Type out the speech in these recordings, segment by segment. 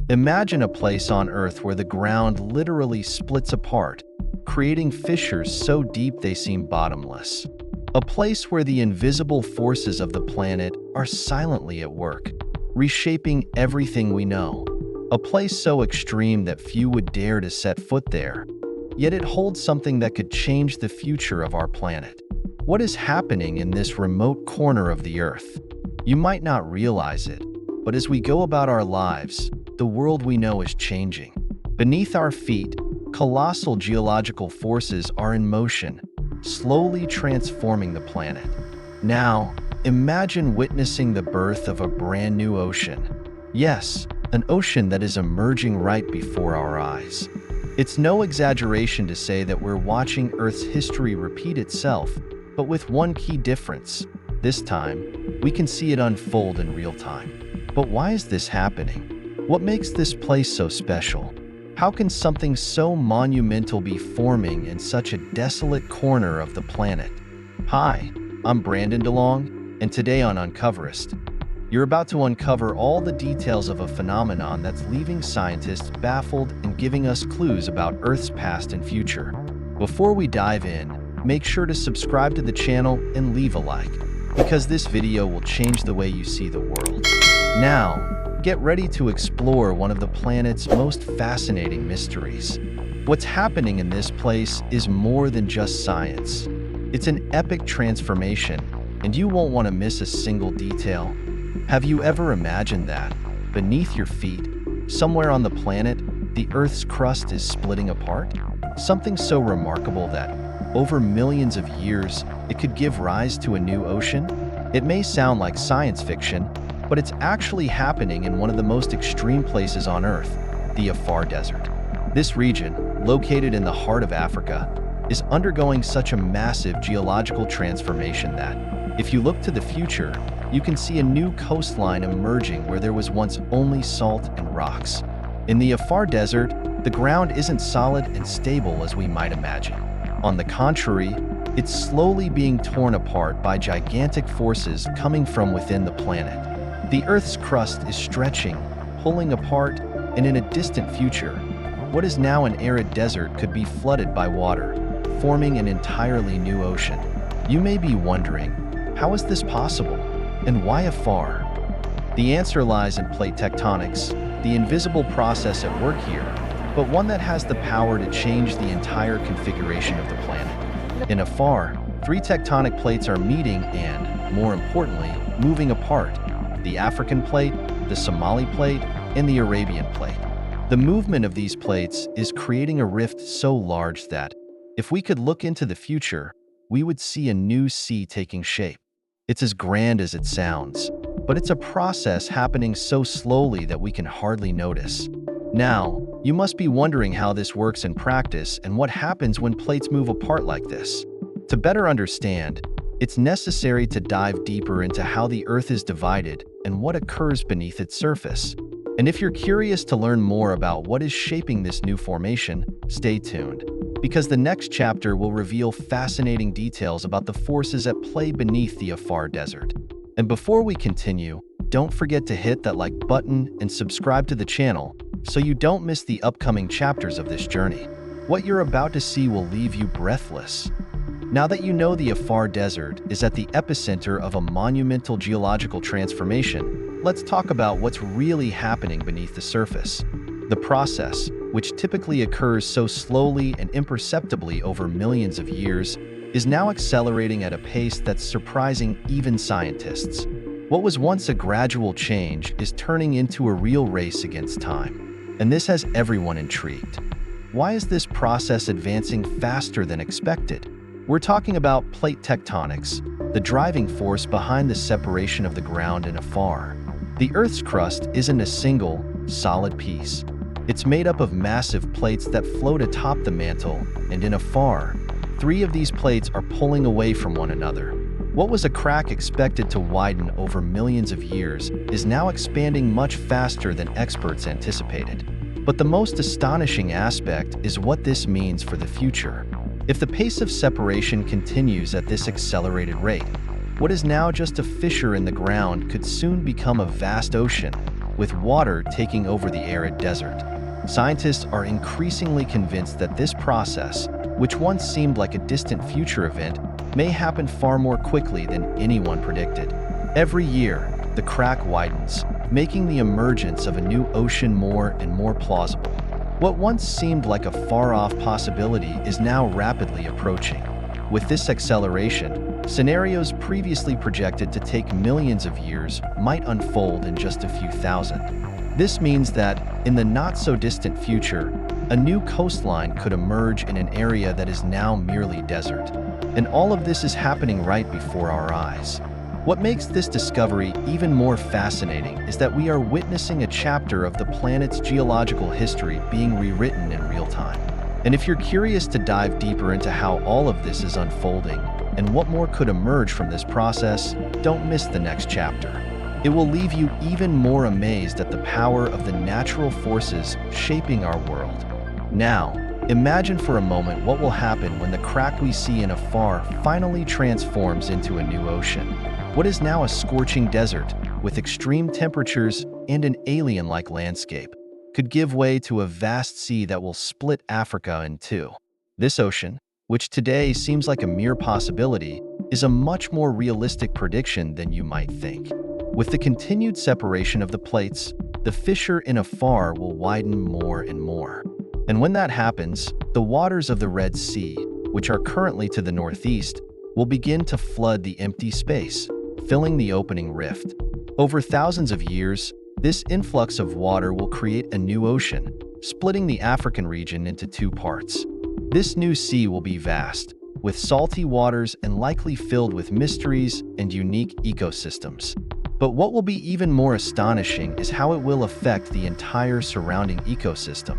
Imagine a place on Earth where the ground literally splits apart, creating fissures so deep they seem bottomless. A place where the invisible forces of the planet are silently at work, reshaping everything we know. A place so extreme that few would dare to set foot there. Yet it holds something that could change the future of our planet. What is happening in this remote corner of the Earth? You might not realize it, but as we go about our lives, the world we know is changing. Beneath our feet, colossal geological forces are in motion, slowly transforming the planet. Now, imagine witnessing the birth of a brand new ocean. Yes, an ocean that is emerging right before our eyes. It's no exaggeration to say that we're watching Earth's history repeat itself, but with one key difference. This time, we can see it unfold in real time. But why is this happening? What makes this place so special? How can something so monumental be forming in such a desolate corner of the planet? Hi, I'm Brandon DeLong, and today on Uncoverist, you're about to uncover all the details of a phenomenon that's leaving scientists baffled and giving us clues about Earth's past and future. Before we dive in, make sure to subscribe to the channel and leave a like, because this video will change the way you see the world. Now, get ready to explore one of the planet's most fascinating mysteries. What's happening in this place is more than just science. It's an epic transformation, and you won't want to miss a single detail. Have you ever imagined that, beneath your feet, somewhere on the planet, the Earth's crust is splitting apart? Something so remarkable that, over millions of years, it could give rise to a new ocean? It may sound like science fiction, but it's actually happening in one of the most extreme places on Earth, the Afar Desert. This region, located in the heart of Africa, is undergoing such a massive geological transformation that, if you look to the future, you can see a new coastline emerging where there was once only salt and rocks. In the Afar Desert, the ground isn't solid and stable as we might imagine. On the contrary, it's slowly being torn apart by gigantic forces coming from within the planet. The Earth's crust is stretching, pulling apart, and in a distant future, what is now an arid desert could be flooded by water, forming an entirely new ocean. You may be wondering, how is this possible? And why afar? The answer lies in plate tectonics, the invisible process at work here, but one that has the power to change the entire configuration of the planet. In Afar, three tectonic plates are meeting and, more importantly, moving apart: the African plate, the Somali plate, and the Arabian plate. The movement of these plates is creating a rift so large that, if we could look into the future, we would see a new sea taking shape. It's as grand as it sounds, but it's a process happening so slowly that we can hardly notice. Now, you must be wondering how this works in practice and what happens when plates move apart like this. To better understand, it's necessary to dive deeper into how the Earth is divided and what occurs beneath its surface. And if you're curious to learn more about what is shaping this new formation, stay tuned, because the next chapter will reveal fascinating details about the forces at play beneath the Afar Desert. And before we continue, don't forget to hit that like button and subscribe to the channel so you don't miss the upcoming chapters of this journey. What you're about to see will leave you breathless. Now that you know the Afar Desert is at the epicenter of a monumental geological transformation, let's talk about what's really happening beneath the surface. The process, which typically occurs so slowly and imperceptibly over millions of years, is now accelerating at a pace that's surprising even scientists. What was once a gradual change is turning into a real race against time, and this has everyone intrigued. Why is this process advancing faster than expected? We're talking about plate tectonics, the driving force behind the separation of the ground and Afar. The Earth's crust isn't a single, solid piece. It's made up of massive plates that float atop the mantle, and in Afar, three of these plates are pulling away from one another. What was a crack expected to widen over millions of years is now expanding much faster than experts anticipated. But the most astonishing aspect is what this means for the future. If the pace of separation continues at this accelerated rate, what is now just a fissure in the ground could soon become a vast ocean. with water taking over the arid desert. Scientists are increasingly convinced that this process, which once seemed like a distant future event, may happen far more quickly than anyone predicted. Every year, the crack widens, making the emergence of a new ocean more and more plausible. What once seemed like a far-off possibility is now rapidly approaching. With this acceleration, scenarios previously projected to take millions of years might unfold in just a few thousand. This means that, in the not-so-distant future, a new coastline could emerge in an area that is now merely desert. And all of this is happening right before our eyes. What makes this discovery even more fascinating is that we are witnessing a chapter of the planet's geological history being rewritten in real time. And if you're curious to dive deeper into how all of this is unfolding and what more could emerge from this process, don't miss the next chapter. It will leave you even more amazed at the power of the natural forces shaping our world. Now, imagine for a moment what will happen when the crack we see in afar finally transforms into a new ocean. What is now a scorching desert, with extreme temperatures and an alien-like landscape, could give way to a vast sea that will split Africa in two. This ocean, which today seems like a mere possibility, is a much more realistic prediction than you might think. With the continued separation of the plates, the fissure in afar will widen more and more. And when that happens, the waters of the Red Sea, which are currently to the northeast, will begin to flood the empty space, filling the opening rift. Over thousands of years, this influx of water will create a new ocean, splitting the African region into two parts. This new sea will be vast, with salty waters and likely filled with mysteries and unique ecosystems. But what will be even more astonishing is how it will affect the entire surrounding ecosystem.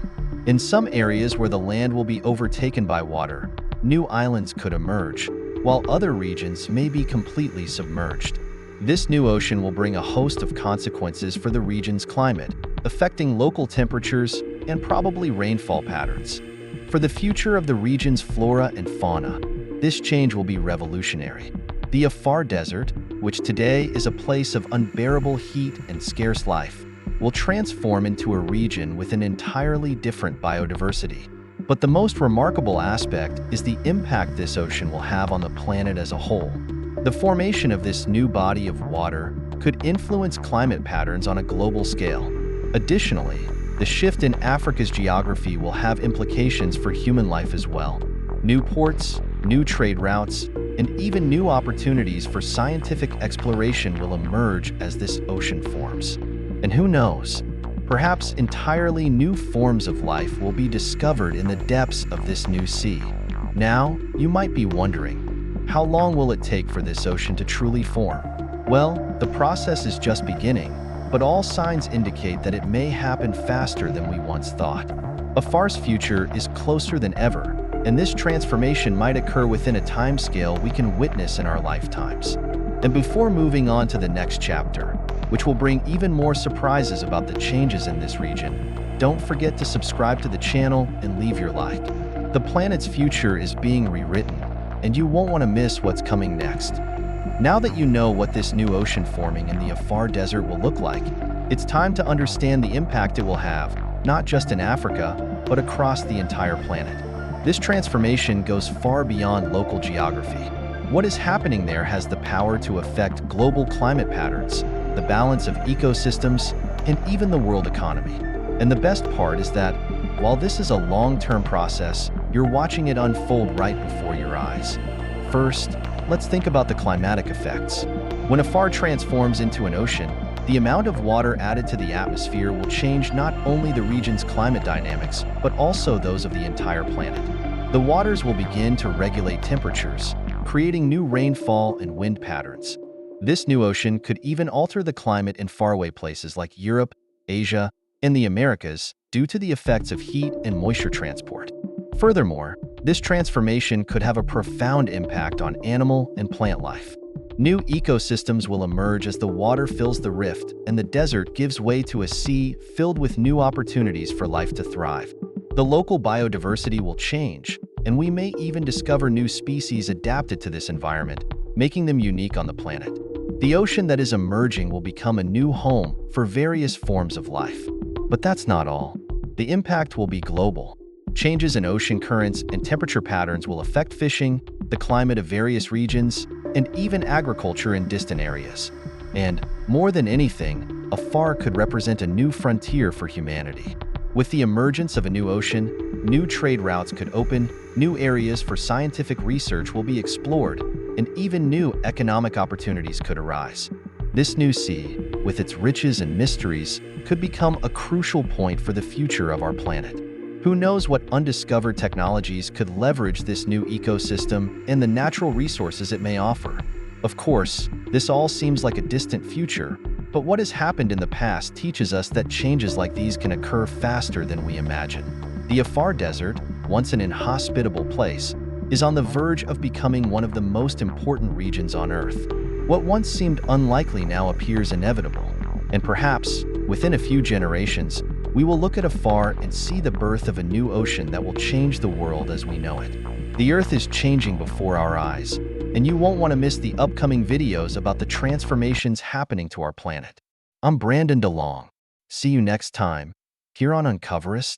In some areas where the land will be overtaken by water, new islands could emerge, while other regions may be completely submerged. This new ocean will bring a host of consequences for the region's climate, affecting local temperatures and probably rainfall patterns. For the future of the region's flora and fauna, this change will be revolutionary. The Afar Desert, which today is a place of unbearable heat and scarce life, will transform into a region with an entirely different biodiversity. But the most remarkable aspect is the impact this ocean will have on the planet as a whole. The formation of this new body of water could influence climate patterns on a global scale. Additionally, the shift in Africa's geography will have implications for human life as well. New ports, new trade routes, and even new opportunities for scientific exploration will emerge as this ocean forms. And who knows, perhaps entirely new forms of life will be discovered in the depths of this new sea. Now, you might be wondering, how long will it take for this ocean to truly form? Well, the process is just beginning, but all signs indicate that it may happen faster than we once thought. Afar's future is closer than ever, and this transformation might occur within a timescale we can witness in our lifetimes. And before moving on to the next chapter, which will bring even more surprises about the changes in this region, don't forget to subscribe to the channel and leave your like. The planet's future is being rewritten, and you won't want to miss what's coming next. Now that you know what this new ocean forming in the Afar Desert will look like, it's time to understand the impact it will have, not just in Africa, but across the entire planet. This transformation goes far beyond local geography. What is happening there has the power to affect global climate patterns, the balance of ecosystems, and even the world economy. And the best part is that, while this is a long-term process, you're watching it unfold right before your eyes. First, let's think about the climatic effects. When Afar transforms into an ocean, the amount of water added to the atmosphere will change not only the region's climate dynamics, but also those of the entire planet. The waters will begin to regulate temperatures, creating new rainfall and wind patterns. This new ocean could even alter the climate in faraway places like Europe, Asia, and the Americas due to the effects of heat and moisture transport. Furthermore, this transformation could have a profound impact on animal and plant life. New ecosystems will emerge as the water fills the rift and the desert gives way to a sea filled with new opportunities for life to thrive. The local biodiversity will change, and we may even discover new species adapted to this environment, making them unique on the planet. The ocean that is emerging will become a new home for various forms of life. But that's not all. The impact will be global. Changes in ocean currents and temperature patterns will affect fishing, the climate of various regions, and even agriculture in distant areas. And, more than anything, a far could represent a new frontier for humanity. With the emergence of a new ocean, new trade routes could open, new areas for scientific research will be explored, and even new economic opportunities could arise. This new sea, with its riches and mysteries, could become a crucial point for the future of our planet. Who knows what undiscovered technologies could leverage this new ecosystem and the natural resources it may offer? Of course, this all seems like a distant future, but what has happened in the past teaches us that changes like these can occur faster than we imagine. The Afar Desert, once an inhospitable place, is on the verge of becoming one of the most important regions on Earth. What once seemed unlikely now appears inevitable, and perhaps, within a few generations, we will look at Afar and see the birth of a new ocean that will change the world as we know it. The Earth is changing before our eyes, and you won't want to miss the upcoming videos about the transformations happening to our planet. I'm Brandon DeLong. See you next time, here on Uncoverist.